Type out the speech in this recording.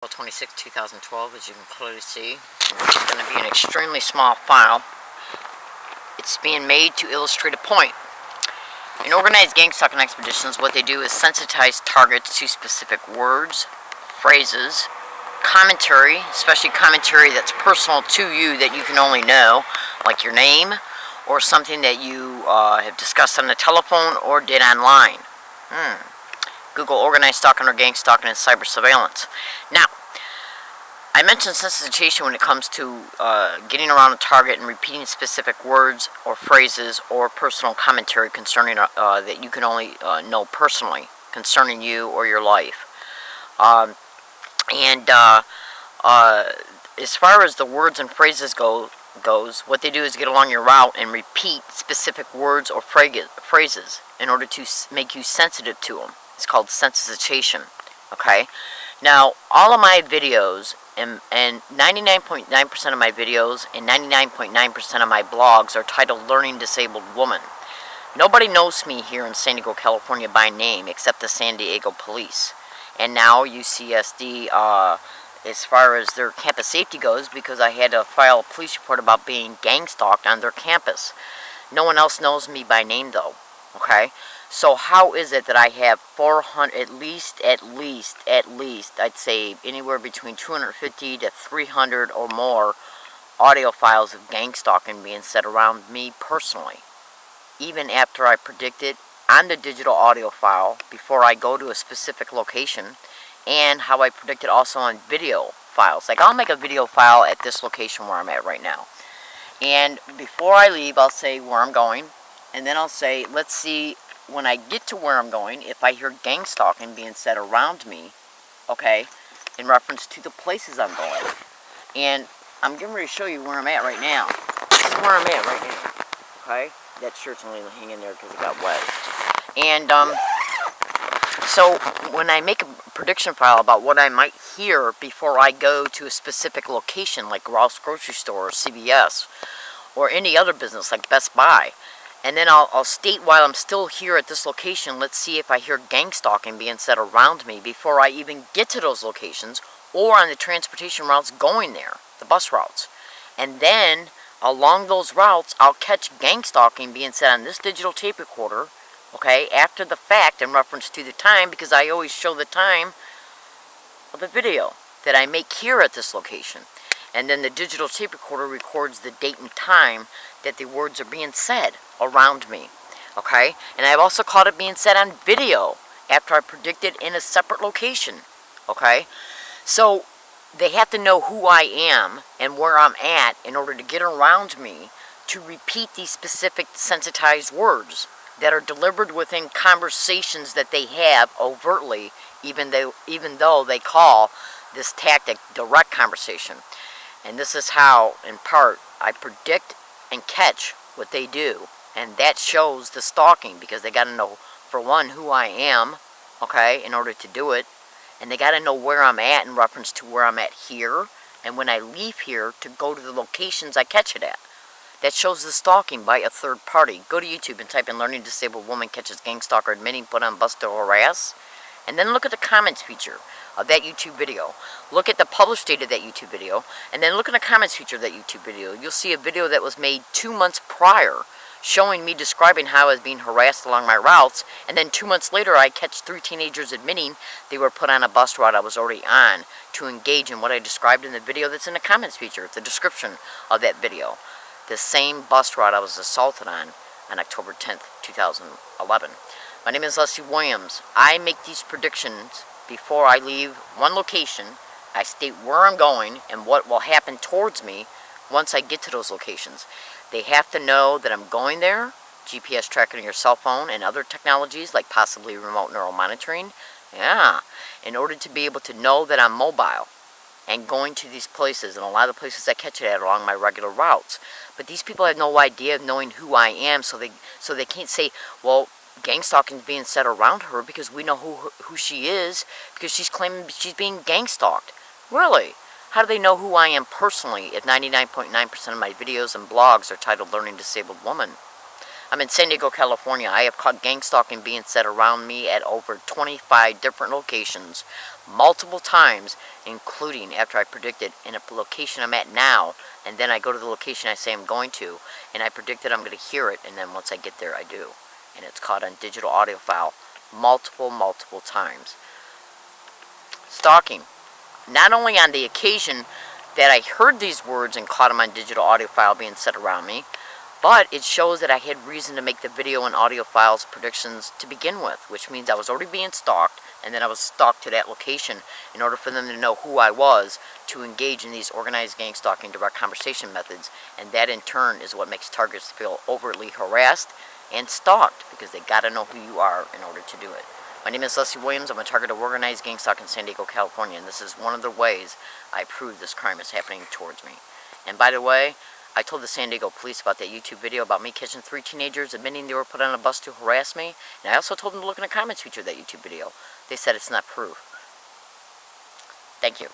26, 2012, as you can clearly see. It's going to be an extremely small file. It's being made to illustrate a point. In organized gang stalking expeditions, what they do is sensitize targets to specific words, phrases, commentary, especially commentary that's personal to you that you can only know, like your name, or something that you have discussed on the telephone or did online. Google organized stalking or gang stalking and cyber surveillance. Now, I mentioned sensitization when it comes to getting around a target and repeating specific words or phrases or personal commentary concerning that you can only know personally concerning you or your life. As far as the words and phrases goes, what they do is get along your route and repeat specific words or phrases in order to make you sensitive to them. It's called sensitization. Okay? Now, all of my videos and 99.9% of my videos and 99.9% of my blogs are titled Learning Disabled Woman. Nobody knows me here in San Diego, California by name except the San Diego Police. And now UCSD, as far as their campus safety goes, because I had to file a police report about being gang stalked on their campus. No one else knows me by name though. Okay? So how is it that I have 400, at least, I'd say anywhere between 250 to 300 or more audio files of gang stalking being said around me personally, even after I predict it on the digital audio file before I go to a specific location, and how I predict it also on video files. Like I'll make a video file at this location where I'm at right now. And before I leave, I'll say where I'm going, and then I'll say, let's see, when I get to where I'm going, if I hear gang stalking being said around me, okay, in reference to the places I'm going. And I'm getting ready to show you where I'm at right now. This is where I'm at right now, okay? That shirt's only hanging there because it got wet. And, so when I make a prediction file about what I might hear before I go to a specific location, like Ross Grocery Store or CVS, or any other business like Best Buy, and then I'll state while I'm still here at this location, let's see if I hear gang stalking being said around me before I even get to those locations or on the transportation routes going there, the bus routes. And then along those routes, I'll catch gang stalking being said on this digital tape recorder, okay, after the fact in reference to the time, because I always show the time of the video that I make here at this location. And then the digital tape recorder records the date and time that the words are being said around me, okay? And I've also caught it being said on video after I predict it in a separate location, okay? So they have to know who I am and where I'm at in order to get around me to repeat these specific sensitized words that are delivered within conversations that they have overtly, even though they call this tactic direct conversation. And this is how, in part, I predict and catch what they do. And that shows the stalking, because they got to know, for one, who I am, okay, in order to do it. And they got to know where I'm at in reference to where I'm at here. And when I leave here, to go to the locations I catch it at. That shows the stalking by a third party. Go to YouTube and type in Learning Disabled Woman Catches Gang Stalker Admitting Put on Bus to Harass. And then look at the comments feature of that YouTube video. Look at the published date of that YouTube video. And then look at the comments feature of that YouTube video. You'll see a video that was made 2 months prior showing me describing how I was being harassed along my routes. And then 2 months later, I catch 3 teenagers admitting they were put on a bus route I was already on to engage in what I described in the video that's in the comments feature, the description of that video. The same bus route I was assaulted on October 10th, 2011. My name is Leslie Williams. I make these predictions before I leave one location. I state where I'm going and what will happen towards me once I get to those locations. They have to know that I'm going there, GPS tracking on your cell phone and other technologies like possibly remote neural monitoring. Yeah, in order to be able to know that I'm mobile and going to these places, and a lot of the places I catch it at along my regular routes. But these people have no idea of knowing who I am, so they can't say, well, gang stalking is being said around her because we know who she is, because she's claiming she's being gang stalked. Really? How do they know who I am personally if 99.9% of my videos and blogs are titled Learning Disabled Woman? I'm in San Diego, California. I have caught gang stalking being said around me at over 25 different locations, multiple times, including after I predicted in a location I'm at now, and then I go to the location I say I'm going to, and I predicted I'm going to hear it, and then once I get there, I do. And it's caught on digital audio file multiple times. Stalking. Not only on the occasion that I heard these words and caught them on digital audio file being said around me, but it shows that I had reason to make the video and audio files predictions to begin with, which means I was already being stalked, and then I was stalked to that location in order for them to know who I was to engage in these organized gang stalking direct conversation methods, and that in turn is what makes targets feel overtly harassed and stalked, because they got to know who you are in order to do it. My name is Leslie Williams. I'm a target of organized gang stalking in San Diego, California, and this is one of the ways I prove this crime is happening towards me. And by the way, I told the San Diego police about that YouTube video about me catching 3 teenagers admitting they were put on a bus to harass me, and I also told them to look in the comments feature of that YouTube video. They said it's not proof. Thank you.